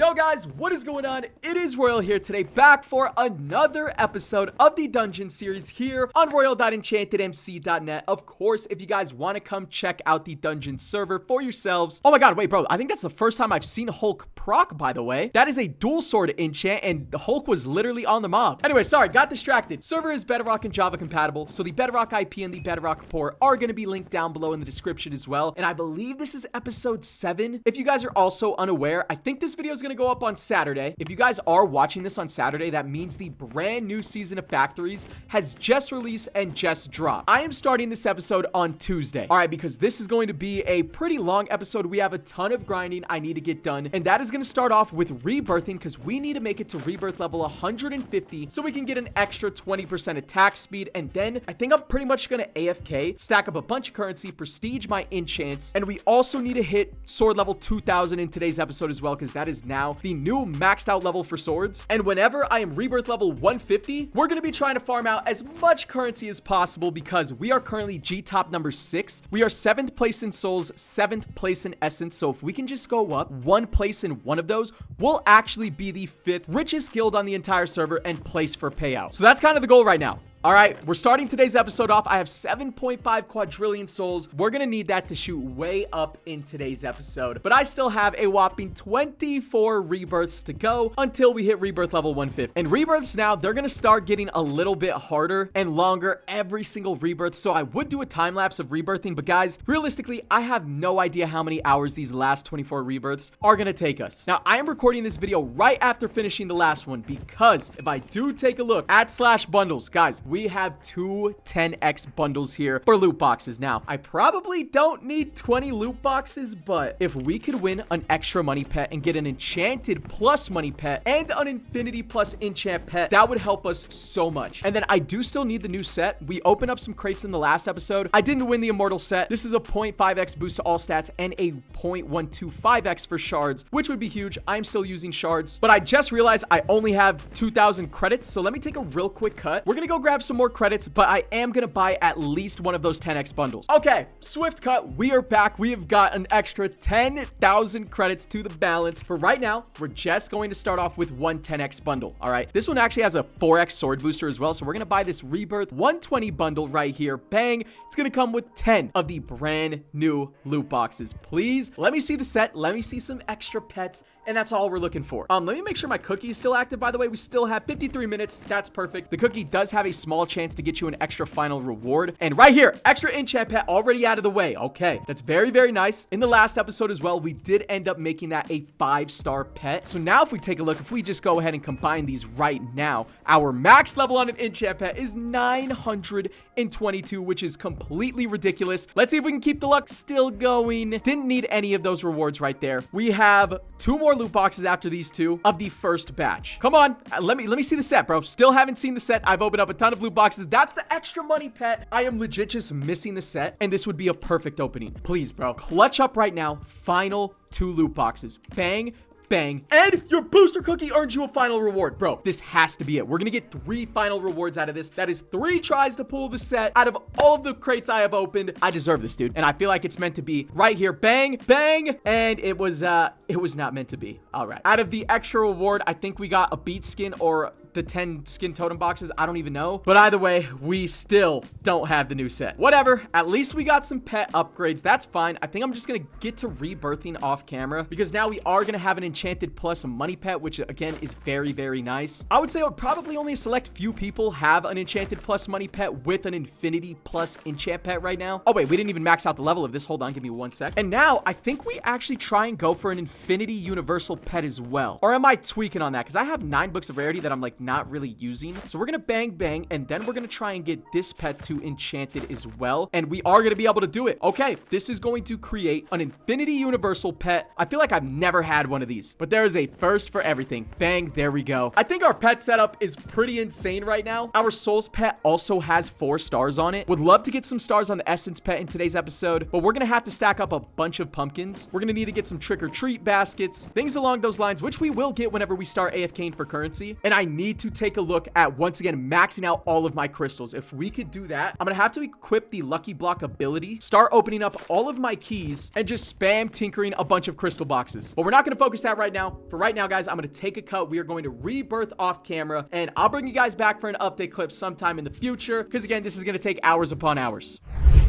Yo guys, what is going on? It is Royal here today, back for another episode of the Dungeon series here on royal.enchantedmc.net. Of course, if you guys want to come check out the Dungeon server for yourselves. Oh my god, wait bro, I think that's the first time I've seen Hulk proc, by the way. That is a dual sword enchant and the Hulk was literally on the mob. Anyway, sorry, got distracted. Server is Bedrock and Java compatible, so the Bedrock IP and the Bedrock Port are going to be linked down below in the description as well. And I believe this is episode 7. If you guys are also unaware, I think this video is going to go up on Saturday. If you guys are watching this on Saturday, that means the brand new season of Factories has just released and just dropped. I am starting this episode on Tuesday. All right, because this is going to be a pretty long episode. We have a ton of grinding I need to get done, and that is going to start off with rebirthing because we need to make it to rebirth level 150 so we can get an extra 20% attack speed. And then I think I'm pretty much going to AFK, stack up a bunch of currency, prestige my enchants, and we also need to hit sword level 2000 in today's episode as well, because that is now the new maxed out level for swords. And whenever I am rebirth level 150, we're going to be trying to farm out as much currency as possible because we are currently G top number 6. We are 7th place in souls, 7th place in essence. So if we can just go up 1 place in one of those, we'll actually be the 5th richest guild on the entire server and place for payout. So that's kind of the goal right now. All right, we're starting today's episode off. I have 7.5 quadrillion souls. We're going to need that to shoot way up in today's episode. But I still have a whopping 24 rebirths to go until we hit rebirth level 150. And rebirths now, they're going to start getting a little bit harder and longer every single rebirth. So I would do a time lapse of rebirthing. But guys, realistically, I have no idea how many hours these last 24 rebirths are going to take us. Now, I am recording this video right after finishing the last one because if I do take a look at /bundles, guys, we have 2 10x bundles here for loot boxes. Now, I probably don't need 20 loot boxes, but if we could win an extra money pet and get an enchanted plus money pet and an infinity plus enchant pet, that would help us so much. And then I do still need the new set. We opened up some crates in the last episode. I didn't win the immortal set. This is a 0.5x boost to all stats and a 0.125x for shards, which would be huge. I'm still using shards, but I just realized I only have 2,000 credits. So let me take a real quick cut. We're gonna go grab some more credits, but I am gonna buy at least one of those 10x bundles. Okay, swift cut. We are back. We have got an extra 10,000 credits to the balance. For right now, we're just going to start off with one 10x bundle. All right, this one actually has a 4x sword booster as well, so we're gonna buy this rebirth 120 bundle right here. Bang. It's gonna come with 10 of the brand new loot boxes. Please let me see the set. Let me see some extra pets, and that's all we're looking for. Let me make sure my cookie is still active. By the way, we still have 53 minutes. That's perfect. The cookie does have a small chance to get you an extra final reward. And right here, extra enchant pet already out of the way. Okay, that's very, very nice. In the last episode as well, we did end up making that a 5-star pet. So now if we take a look, if we just go ahead and combine these right now, our max level on an enchant pet is 922, which is completely ridiculous. Let's see if we can keep the luck still going. Didn't need any of those rewards right there. We have 2 more loot boxes after these 2 of the first batch. Come on, let me see the set, bro. Still haven't seen the set. I've opened up a ton of loot boxes. That's the extra money pet. I am legit just missing the set, and this would be a perfect opening. Please, bro, clutch up right now. Final 2 loot boxes. Bang, bang, and your booster cookie earns you a final reward. Bro, this has to be it. We're gonna get 3 final rewards out of this. That is 3 tries to pull the set out of all of the crates I have opened. I deserve this, dude, and I feel like it's meant to be right here. Bang, bang, and it was not meant to be. All right, out of the extra reward, I think we got a beat skin or the 10 skin totem boxes. I don't even know, but either way, we still don't have the new set. Whatever, at least we got some pet upgrades. That's fine. I think I'm just gonna get to rebirthing off camera because now we are gonna have an enchanted plus money pet, which again is very, very nice. I would say probably only a select few people have an enchanted plus money pet with an infinity plus enchant pet right now. Oh wait, we didn't even max out the level of this. Hold on, give me 1 sec. And now I think we actually try and go for an infinity universal pet as well. Or am I tweaking on that? Because I have 9 books of rarity that I'm like not really using. So we're gonna bang bang, and then we're gonna try and get this pet to enchanted as well, and we are gonna be able to do it. Okay, this is going to create an infinity universal pet. I feel like I've never had one of these, but there is a first for everything. Bang, there we go. I think our pet setup is pretty insane right now. Our souls pet also has 4 stars on it. Would love to get some stars on the essence pet in today's episode, but we're gonna have to stack up a bunch of pumpkins. We're gonna need to get some trick or treat baskets, things along those lines, which we will get whenever we start AFKing for currency. And I need need to take a look at, once again, maxing out all of my crystals. If we could do that, I'm gonna have to equip the lucky block ability, start opening up all of my keys, and just spam tinkering a bunch of crystal boxes. But we're not gonna focus that right now. For right now, guys, I'm gonna take a cut. We are going to rebirth off camera, and I'll bring you guys back for an update clip sometime in the future, because again, this is gonna take hours upon hours.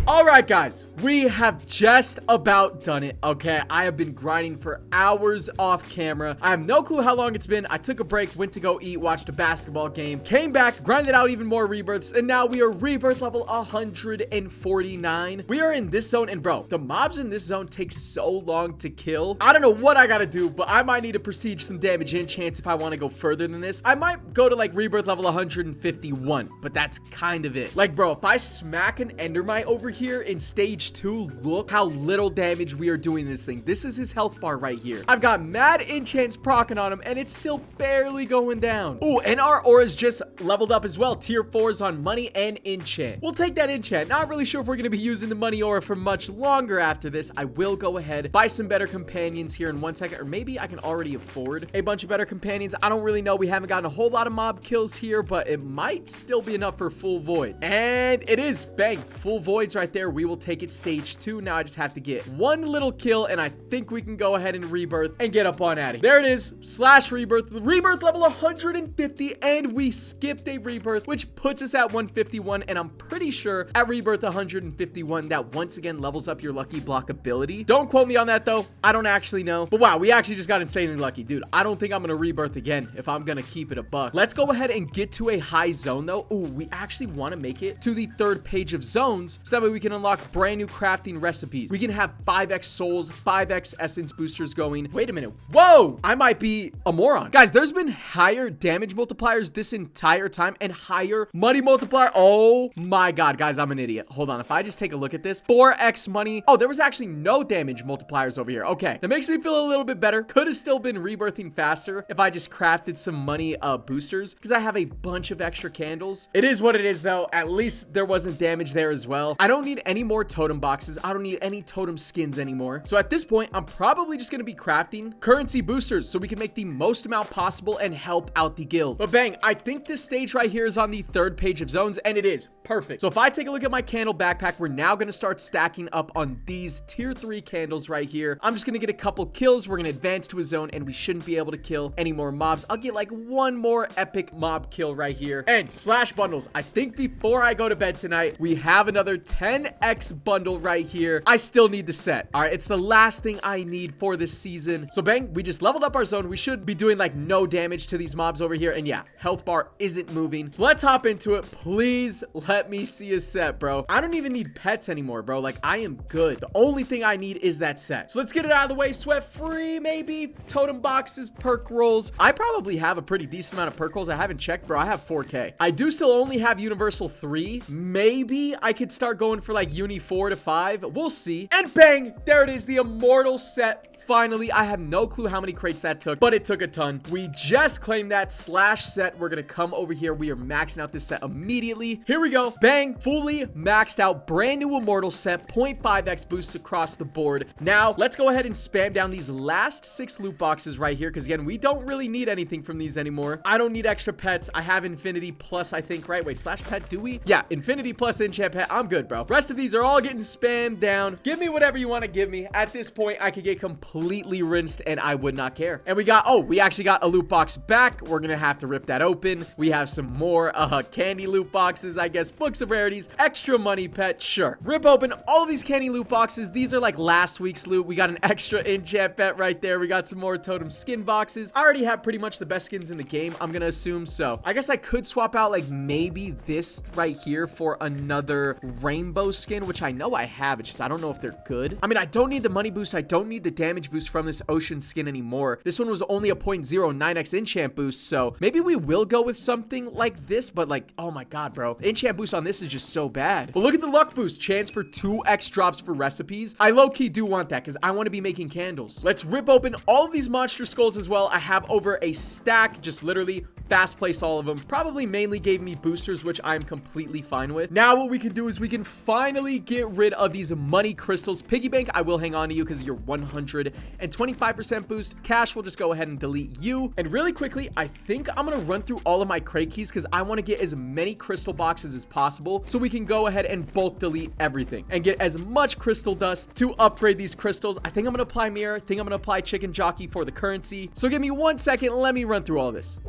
All right, guys, we have just about done it. Okay, I have been grinding for hours off camera. I have no clue how long it's been. I took a break, went to go eat, watched a basketball game, came back, grinded out even more rebirths, and now we are rebirth level 149. We are in this zone, and bro, the mobs in this zone take so long to kill. I don't know what I gotta do, but I might need to prestige some damage enchants if I want to go further than this. I might go to like rebirth level 151, but that's kind of it. Like, bro, if I smack an endermite over here in stage 2, look how little damage we are doing this thing. This is his health bar right here. I've got mad enchants proccing on him, and it's still barely going down. Oh, and our auras just leveled up as well. Tier 4s on money and enchant. We'll take that enchant. Not really sure if we're going to be using the money aura for much longer after this. I will go ahead, buy some better companions here in 1 second, or maybe I can already afford a bunch of better companions. I don't really know. We haven't gotten a whole lot of mob kills here, but it might still be enough for full void. And it is. Bang. Full voids right there. We will take it stage 2. Now I just have to get one little kill, and I think we can go ahead and rebirth and get up on at it. There it is. Slash rebirth. Rebirth level 150, and we skipped a rebirth, which puts us at 151, and I'm pretty sure at rebirth 151 that once again levels up your lucky block ability. Don't quote me on that though. I don't actually know. But wow, we actually just got insanely lucky. Dude, I don't think I'm gonna rebirth again if I'm gonna keep it a buck. Let's go ahead and get to a high zone though. Ooh, we actually want to make it to the 3rd page of zones, so that way we can unlock brand new crafting recipes. We can have 5x souls, 5x essence boosters going. Wait a minute. Whoa! I might be a moron. Guys, there's been higher damage multipliers this entire time and higher money multiplier. Oh my god, guys, I'm an idiot. Hold on. If I just take a look at this, 4x money. Oh, there was actually no damage multipliers over here. Okay, that makes me feel a little bit better. Could have still been rebirthing faster if I just crafted some money boosters, because I have a bunch of extra candles. It is what it is though. At least there wasn't damage there as well. I don't need any more totem boxes. I don't need any totem skins anymore. So at this point, I'm probably just going to be crafting currency boosters so we can make the most amount possible and help out the guild. But bang, I think this stage right here is on the 3rd page of zones, and it is perfect. So if I take a look at my candle backpack, we're now going to start stacking up on these tier 3 candles right here. I'm just going to get a couple kills. We're going to advance to a zone, and we shouldn't be able to kill any more mobs. I'll get like one more epic mob kill right here. And slash bundles. I think before I go to bed tonight, we have another 10x bundle right here. I still need the set. All right, it's the last thing I need for this season. So bang, we just leveled up our zone. We should be doing like no damage to these mobs over here. And yeah, health bar isn't moving. So let's hop into it. Please let me see a set, bro. I don't even need pets anymore, bro. Like, I am good. The only thing I need is that set. So let's get it out of the way. Sweat free, maybe. Totem boxes, perk rolls. I probably have a pretty decent amount of perk rolls. I haven't checked, bro. I have 4K. I do still only have universal 3. Maybe I could start going for like uni 4 to 5. We'll see. And bang, there it is, the immortal set. Finally, I have no clue how many crates that took, but it took a ton. We just claimed that slash set. We're gonna come over here. We are maxing out this set immediately. Here we go. Bang, fully maxed out, brand new immortal set, 0.5x boosts across the board. Now let's go ahead and spam down these last 6 loot boxes right here, because again, we don't really need anything from these anymore. I don't need extra pets. I have infinity plus, I think, right? Wait, slash pet, do we? Yeah, infinity plus enchant pet. I'm good, bro. Rest of these are all getting spammed down. Give me whatever you want to give me. At this point, I could get completely rinsed and I would not care. And we actually got a loot box back. We're gonna have to rip that open. We have some more candy loot boxes, I guess, books of rarities, extra money pet, sure. Rip open all of these candy loot boxes. These are like last week's loot. We got an extra enchant pet right there. We got some more totem skin boxes. I already have pretty much the best skins in the game, I'm gonna assume. So I guess I could swap out like maybe this right here for another rainbow skin, which I know I have. It's just I don't know if they're good. I mean, I don't need the money boost. I don't need the damage boost from this ocean skin anymore. This one was only a 0.09x enchant boost, so maybe we will go with something like this. But like, oh my god, bro, enchant boost on this is just so bad. But look at the luck boost, chance for 2x drops for recipes. I low-key do want that because I want to be making candles. Let's rip open all of these monster skulls as well. I have over a stack, just literally fast place all of them. Probably mainly gave me boosters, which I'm completely fine with. Now what we can do is we can finally get rid of these money crystals. Piggy bank, I will hang on to you because you're 125% boost. Cash, will just go ahead and delete you. And really quickly, I think I'm gonna run through all of my crate keys because I want to get as many crystal boxes as possible so we can go ahead and bulk delete everything and get as much crystal dust to upgrade these crystals. I think I'm gonna apply mirror. I think I'm gonna apply chicken jockey for the currency. So give me 1 second. Let me run through all this.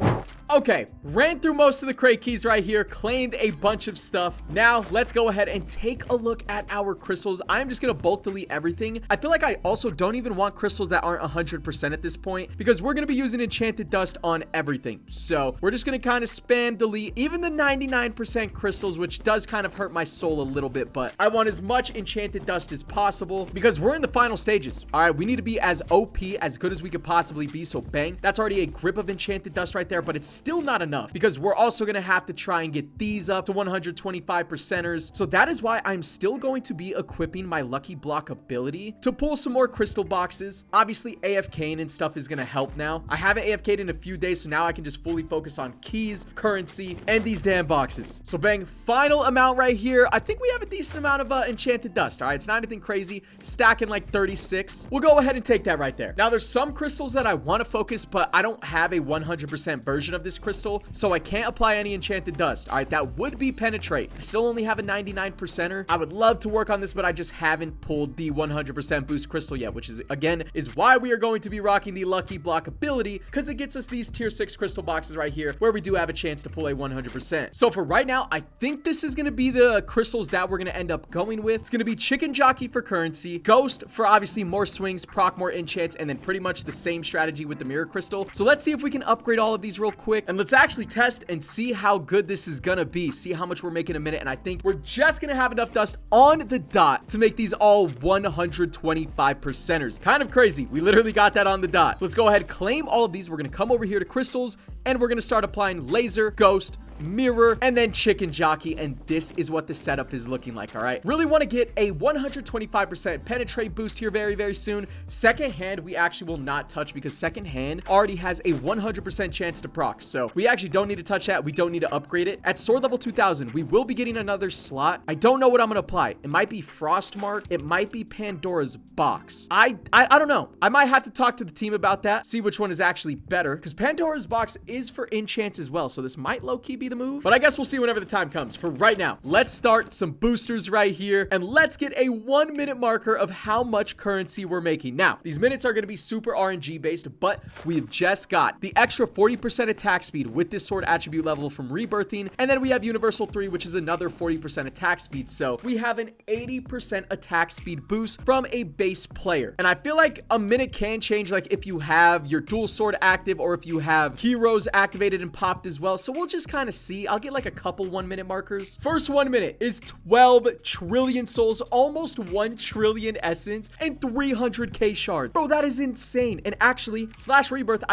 Okay, ran through most of the crate keys right here, claimed a bunch of stuff. Now let's go ahead and take a look at our crystals. I'm just gonna bulk delete everything. I feel like I also don't even want crystals that aren't 100% at this point because we're gonna be using enchanted dust on everything. So we're just gonna kind of spam delete even the 99% crystals, which does kind of hurt my soul a little bit, but I want as much enchanted dust as possible because we're in the final stages. All right, we need to be as OP, as good as we could possibly be. So bang, that's already a grip of enchanted dust right there, but it's still not enough because we're also gonna have to try and get these up to 125%ers. So that is why I'm still going to be equipping my lucky block ability to pull some more crystal boxes. Obviously AFKing and stuff is gonna help now. I haven't AFK'd in a few days, so now I can just fully focus on keys, currency, and these damn boxes. So bang, final amount right here. I think we have a decent amount of enchanted dust. All right, it's not anything crazy, stacking like 36. We'll go ahead and take that right there. Now there's some crystals that I want to focus, but I don't have a 100% version of this crystal, so I can't apply any enchanted dust. All right, that would be penetrate. I still only have a 99%er. I would love to work on this, but I just haven't pulled the 100% boost crystal yet, which is again is why we are going to be rocking the lucky block ability, because it gets us these tier 6 crystal boxes right here where we do have a chance to pull a 100%. So for right now, I think this is going to be the crystals that we're going to end up going with. It's going to be chicken jockey for currency, ghost for obviously more swings, proc more enchants, and then pretty much the same strategy with the mirror crystal. So let's see if we can upgrade all of these real quick, and let's actually test and see how good this is going to be, see how much we're making a minute. And I think we're just going to have enough dust on the dot to make these all 125%ers. Kind of crazy. We literally got that on the dot. So let's go ahead, claim all of these. We're going to come over here to crystals, and we're going to start applying laser, ghost, mirror, and then chicken jockey, and this is what the setup is looking like. All right, really want to get a 125% penetrate boost here very soon. Second hand we actually will not touch because second hand already has a 100% chance to proc, so we actually don't need to touch that. We don't need to upgrade it. At sword level 2000 we will be getting another slot. I don't know what I'm gonna apply. It might be Frostmark, it might be Pandora's box. I don't know. I might have to talk to the team about that, see which one is actually better, because Pandora's box is for enchants as well, so this might low-key be the move, but I guess we'll see whenever the time comes. For right now, let's start some boosters right here, and let's get a 1 minute marker of how much currency we're making. Now, these minutes are going to be super RNG based, but we've just got the extra 40% attack speed with this sword attribute level from rebirthing, and then we have universal 3, which is another 40% attack speed, so we have an 80% attack speed boost from a base player. And I feel like a minute can change, like if you have your dual sword active or if you have heroes activated and popped as well, so we'll just kind of see. I'll get like a couple 1 minute markers. First 1 minute is 12 trillion souls, almost 1 trillion essence, and 300k shards. Bro, that is insane. And actually, slash rebirth,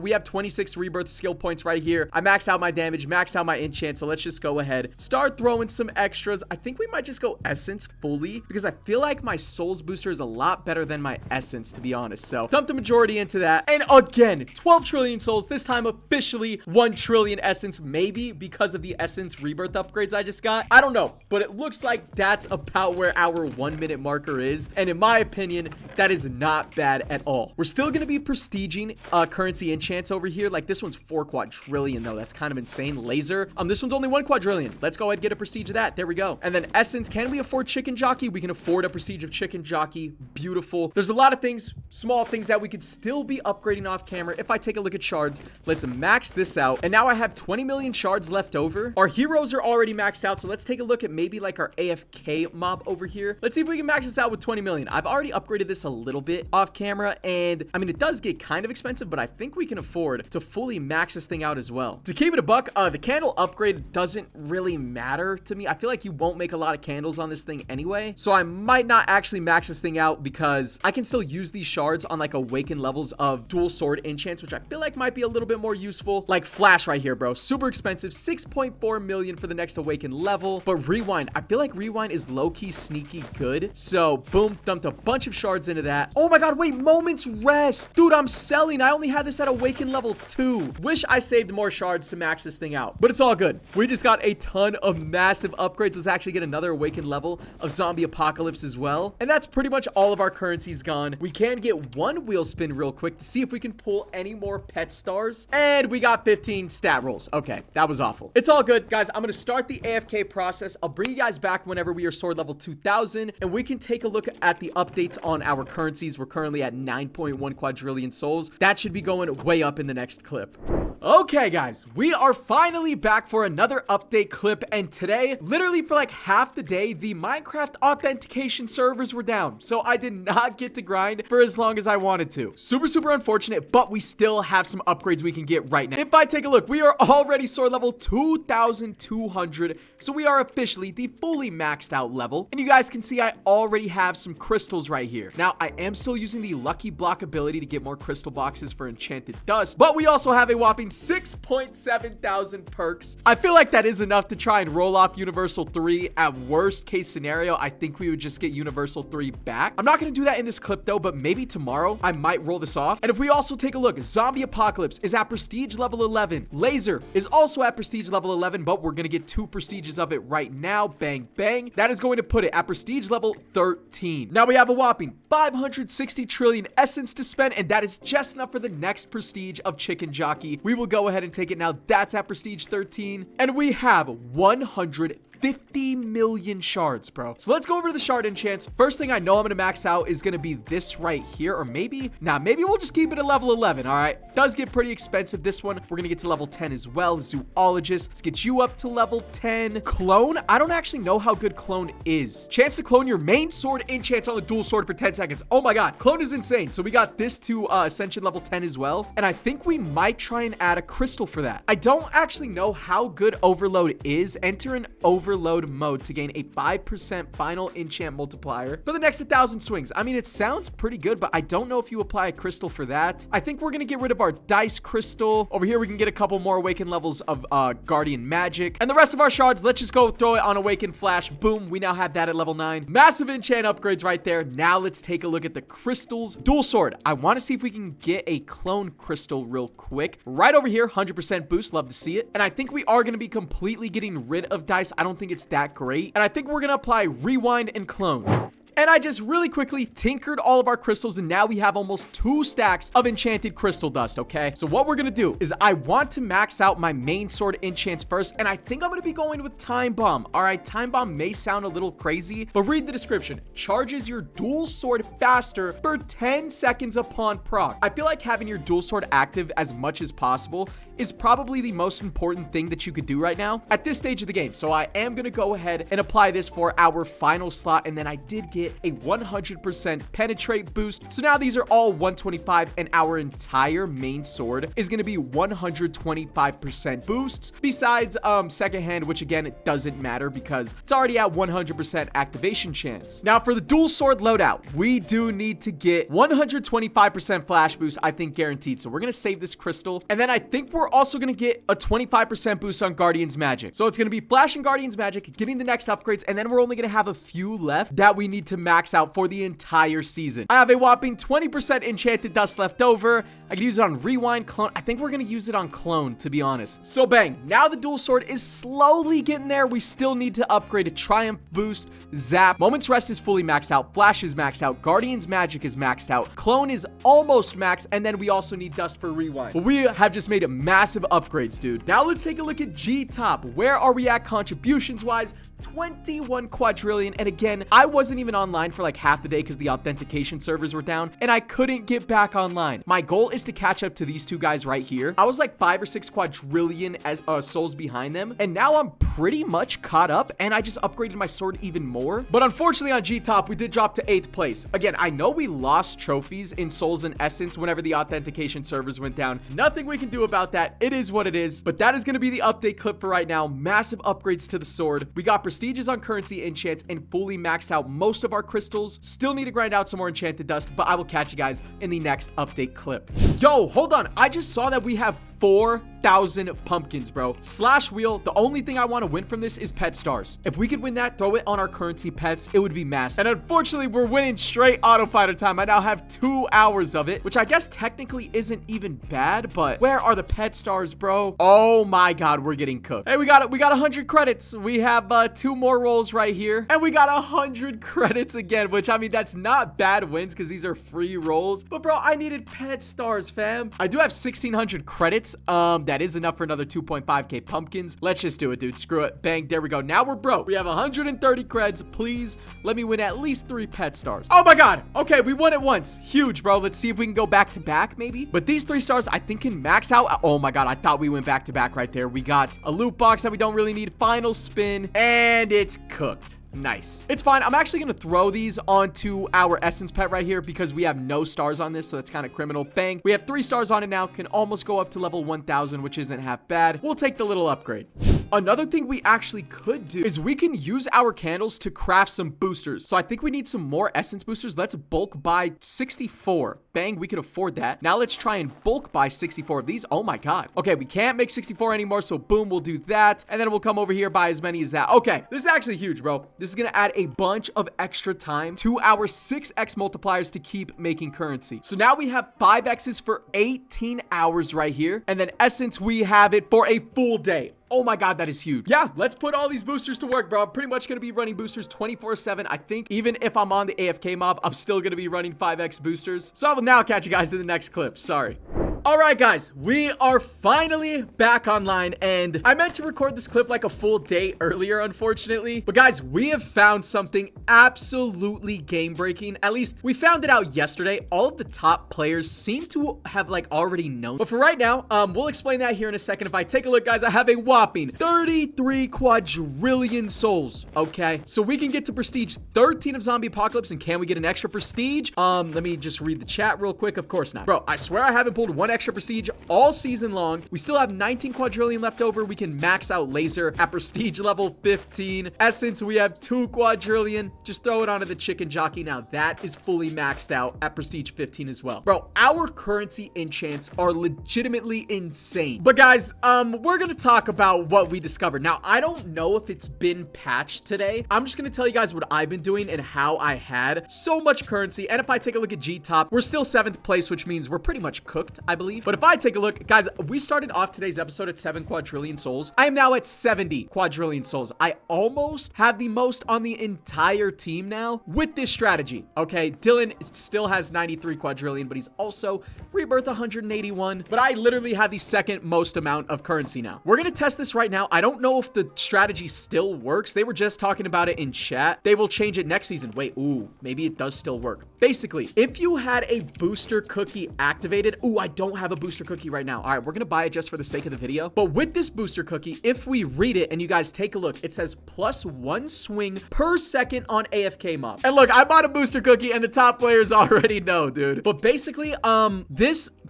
we have 26 rebirth skill points right here. I maxed out my damage, maxed out my enchant, so let's just go ahead, start throwing some extras. I think we might just go essence fully because I feel like my souls booster is a lot better than my essence, to be honest. So dump the majority into that. And again, 12 trillion souls, this time officially 1 trillion essence, maybe because of the essence rebirth upgrades I just got. I don't know, but it looks like that's about where our 1 minute marker is. And in my opinion, that is not bad at all. We're still going to be prestiging currency enchants over here. Like this one's 4 quadrillion though. That's kind of insane. Laser. This one's only 1 quadrillion. Let's go ahead and get a prestige of that. There we go. And then essence, can we afford chicken jockey? We can afford a prestige of chicken jockey. Beautiful. There's a lot of things, small things that we could still be upgrading off camera. If I take a look at shards, let's max this out. And now I have 20 million shards left over. Our heroes are already maxed out, so let's take a look at maybe like our AFK mob over here. Let's see if we can max this out with 20 million. I've already upgraded this a little bit off camera, and I mean it does get kind of expensive, but I think we can afford to fully max this thing out as well. To keep it a buck, the candle upgrade doesn't really matter to me. I feel like you won't make a lot of candles on this thing anyway, so I might not actually max this thing out because I can still use these shards on like awakened levels of dual sword enchants, which I feel like might be a little bit more useful. Like flash right here, bro, super expensive expensive, 6.4 million for the next awakened level. But rewind, I feel like rewind is low-key sneaky good. So boom, dumped a bunch of shards into that. Oh my god, wait, moments rest. Dude, I'm selling. I only had this at awakened level 2. Wish I saved more shards to max this thing out, but it's all good. We just got a ton of massive upgrades. Let's actually get another awakened level of zombie apocalypse as well. And that's pretty much all of our currencies gone. We can get one wheel spin real quick to see if we can pull any more pet stars. And we got 15 stat rolls. Okay, that was awful. It's all good, guys. I'm going to start the AFK process. I'll bring you guys back whenever we are sword level 2000, and we can take a look at the updates on our currencies. We're currently at 9.1 quadrillion souls. That should be going way up in the next clip. Okay, guys, we are finally back for another update clip, and today, literally for like half the day, the Minecraft authentication servers were down, so I did not get to grind for as long as I wanted to. Super unfortunate, but we still have some upgrades we can get right now. If I take a look, we are already sword level 2200, so we are officially the fully maxed out level, and you guys can see I already have some crystals right here. Now, I am still using the lucky block ability to get more crystal boxes for enchanted dust, but we also have a whopping 6.7 thousand perks. I feel like that is enough to try and roll off Universal 3. At worst case scenario, I think we would just get Universal 3 back. I'm not going to do that in this clip though, but maybe tomorrow I might roll this off. And if we also take a look, Zombie Apocalypse is at prestige level 11. Laser is also at prestige level 11, but we're going to get 2 prestiges of it right now. Bang, bang. That is going to put it at prestige level 13. Now we have a whopping 560 trillion essence to spend, and that is just enough for the next prestige of Chicken Jockey. We will go ahead and take it now. That's at prestige 13, and we have 150 million shards, bro. So let's go over to the shard enchants. First thing I know I'm gonna max out is gonna be this right here, or maybe we'll just keep it at level 11. All right, does get pretty expensive. This one we're gonna get to level 10 as well. Zoologist, let's get you up to level 10. Clone, I don't actually know how good clone is. Chance to clone your main sword enchants on the dual sword for 10 seconds. Oh my god, clone is insane. So we got this to ascension level 10 as well, and I think we might try and add a crystal for that. I don't actually know how good overload is. Enter an overload mode to gain a 5% final enchant multiplier for the next 1,000 swings. I mean, it sounds pretty good, but I don't know if you apply a crystal for that. I think we're gonna get rid of our dice crystal. Over here we can get a couple more awakened levels of guardian magic, and the rest of our shards, let's just go throw it on awakened flash. Boom, we now have that at level 9. Massive enchant upgrades right there. Now let's take a look at the crystals. Dual sword, I want to see if we can get a clone crystal real quick. Right over here, 100% boost, love to see it. And I think we are going to be completely getting rid of dice. I don't think it's that great, and I think we're going to apply rewind and clone. And I just really quickly tinkered all of our crystals, and now we have almost 2 stacks of enchanted crystal dust, okay? So what we're gonna do is I want to max out my main sword enchants first, and I think I'm gonna be going with Time Bomb. All right, Time Bomb may sound a little crazy, but read the description. Charges your dual sword faster for 10 seconds upon proc. I feel like having your dual sword active as much as possible is probably the most important thing that you could do right now at this stage of the game. So I am gonna go ahead and apply this for our final slot, and then I did get a 100% penetrate boost. So now these are all 125, and our entire main sword is going to be 125% boosts, besides second hand, which again, it doesn't matter because it's already at 100% activation chance. Now for the dual sword loadout, we do need to get 125% flash boost, I think guaranteed. So we're going to save this crystal, and then I think we're also going to get a 25% boost on Guardian's Magic. So it's going to be flash and Guardian's Magic, getting the next upgrades, and then we're only going to have a few left that we need to max out for the entire season. I have a whopping 20% enchanted dust left over. I can use it on rewind, clone. I think we're going to use it on clone, to be honest. So bang, now the dual sword is slowly getting there. We still need to upgrade a triumph boost, zap. Moment's rest is fully maxed out. Flash is maxed out. Guardian's Magic is maxed out. Clone is almost maxed, and then we also need dust for rewind. But we have just made massive upgrades, dude. Now let's take a look at G-Top. Where are we at contributions wise? 21 quadrillion. And again, I wasn't even online for like half the day because the authentication servers were down, and I couldn't get back online. My goal is to catch up to these two guys right here. I was like 5 or 6 quadrillion as souls behind them, and now I'm pretty much caught up, and I just upgraded my sword even more. But unfortunately on G-Top, we did drop to 8th place. Again, I know we lost trophies in souls and essence whenever the authentication servers went down. Nothing we can do about that. It is what it is. But that is going to be the update clip for right now. Massive upgrades to the sword. We got prestiges on currency enchants and fully maxed out most of our crystals. Still need to grind out some more enchanted dust, but I will catch you guys in the next update clip. Yo, hold on. I just saw that we have 4,000 pumpkins, bro. Slash wheel. The only thing I want to win from this is pet stars. If we could win that, throw it on our currency pets, it would be massive. And unfortunately, we're winning straight auto fighter time. I now have 2 hours of it, which I guess technically isn't even bad, but where are the pet stars, bro? Oh my God, we're getting cooked. Hey, we got 100 credits. We have 2 more rolls right here, and we got 100 credits again, which I mean, that's not bad wins because these are free rolls. But bro, I needed pet stars, fam. I do have 1,600 credits. That is enough for another 2.5k pumpkins. Let's just do it, dude. Screw it. Bang. There we go. Now we're broke. We have 130 creds. Please let me win at least 3 pet stars. Oh my God. Okay, we won it once. Huge, bro. Let's see if we can go back to back, maybe. But these 3 stars, I think, can max out. Oh my God. I thought we went back to back right there. We got a loot box that we don't really need. Final spin, and it's cooked. Nice. It's fine. I'm actually going to throw these onto our essence pet right here because we have no stars on this, so that's kind of criminal. Bang. We have 3 stars on it now. Can almost go up to level 1,000, which isn't half bad. We'll take the little upgrade. Another thing we actually could do is we can use our candles to craft some boosters. So I think we need some more essence boosters. Let's bulk buy 64. Bang, we can afford that. Now let's try and bulk buy 64 of these. Oh my God. Okay, we can't make 64 anymore, so boom, we'll do that. And then we'll come over here, buy as many as that. Okay, this is actually huge, bro. This is going to add a bunch of extra time to our 6x multipliers to keep making currency. So now we have 5x's for 18 hours right here. And then essence, we have it for a full day. Oh my God, that is huge. Yeah, let's put all these boosters to work, bro. I'm pretty much going to be running boosters 24/7. I think even if I'm on the AFK mob, I'm still going to be running 5x boosters. So I will now catch you guys in the next clip. Sorry. All right, guys, we are finally back online, and I meant to record this clip like a full day earlier, unfortunately. But guys, we have found something absolutely game-breaking. At least we found it out yesterday. All of the top players seem to have like already known. But for right now, we'll explain that here in a second. If I take a look, guys, I have a whopping 33 quadrillion souls. Okay, so we can get to prestige 13 of zombie apocalypse, and can we get an extra prestige? Let me just read the chat real quick. Of course not, bro. I swear I haven't pulled one extra prestige all season long. We still have 19 quadrillion left over. We can max out laser at prestige level 15. Essence, we have 2 quadrillion. Just throw it onto the chicken jockey. Now that is fully maxed out at prestige 15 as well. Bro, our currency enchants are legitimately insane. But guys, we're gonna talk about what we discovered. Now, I don't know if it's been patched today. I'm just gonna tell you guys what I've been doing and how I had so much currency. And if I take a look at G-Top, we're still 7th place, which means we're pretty much cooked, I believe. But if I take a look, guys, we started off today's episode at 7 quadrillion souls. I am now at 70 quadrillion souls. I almost have the most on the entire team now with this strategy. Okay, Dylan still has 93 quadrillion, but he's also rebirth 181. But I literally have the 2nd most amount of currency now. We're gonna test this right now. I don't know if the strategy still works. They were just talking about it in chat. They will change it next season. Wait, ooh, maybe it does still work. Basically, if you had a booster cookie activated, ooh, I don't have a booster cookie right now. All right, we're gonna buy it just for the sake of the video. But with this booster cookie, if we read it and you guys take a look, it says +1 swing per second on AFK mob. And look, I bought a booster cookie and the top players already know, dude. But basically,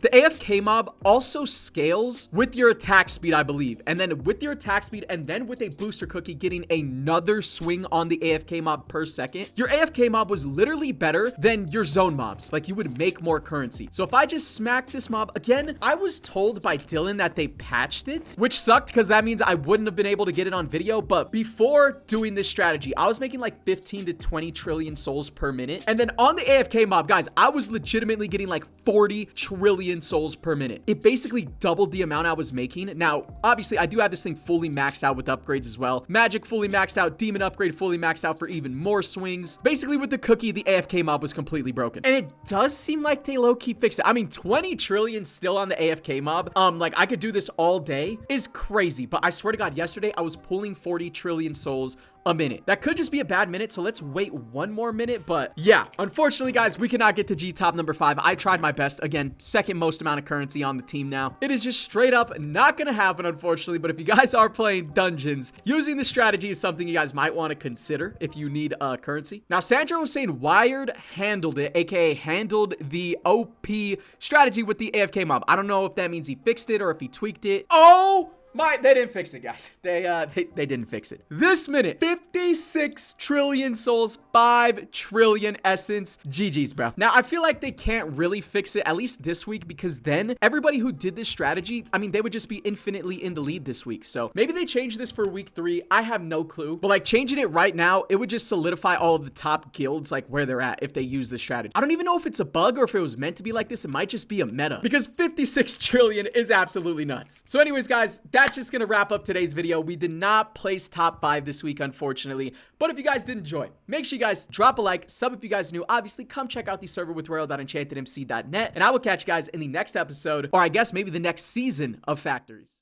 the AFK mob also scales with your attack speed, I believe. And then with your attack speed and then with a booster cookie getting another swing on the AFK mob per second, your AFK mob was literally better than your zone mobs. Like, you would make more currency. So if I just smack this mob again, I was told by Dylan that they patched it, which sucked because that means I wouldn't have been able to get it on video. But before doing this strategy, I was making like 15 to 20 trillion souls per minute. And then on the AFK mob, guys, I was legitimately getting like 40 trillion souls per minute. It basically doubled the amount I was making. Now, obviously, I do have this thing fully maxed out with upgrades as well. Magic fully maxed out, demon upgrade fully maxed out for even more swings. Basically, with the cookie, the AFK mob was completely broken. And it does seem like they low-key fixed it. I mean, 20 trillion still on the AFK mob. Like, I could do this all day is crazy. But I swear to God, yesterday, I was pulling 40 trillion souls a minute. That could just be a bad minute, so let's wait 1 more minute. But yeah, unfortunately, guys, we cannot get to G-Top number 5. I tried my best. Again, 2nd most amount of currency on the team now. It is just straight up not gonna happen, unfortunately. But if you guys are playing dungeons, using this strategy is something you guys might want to consider if you need currency. Now, Sandra was saying Wired handled it, aka handled the OP strategy with the AFK mob. I don't know if that means he fixed it or if he tweaked it. Oh They didn't fix it, guys. They didn't fix it. This minute, 56 trillion souls, 5 trillion essence. GG's, bro. Now, I feel like they can't really fix it, at least this week, because then everybody who did this strategy, I mean, they would just be infinitely in the lead this week. So maybe they change this for week 3. I have no clue. But like changing it right now, it would just solidify all of the top guilds, like where they're at if they use this strategy. I don't even know if it's a bug or if it was meant to be like this. It might just be a meta because 56 trillion is absolutely nuts. So anyways, guys, that's just gonna wrap up today's video. We did not place top 5 this week, unfortunately. But if you guys did enjoy, make sure you guys drop a like, sub if you guys are new. Obviously, come check out the server with royal.enchantedmc.net. And I will catch you guys in the next episode, or I guess maybe the next season of Factories.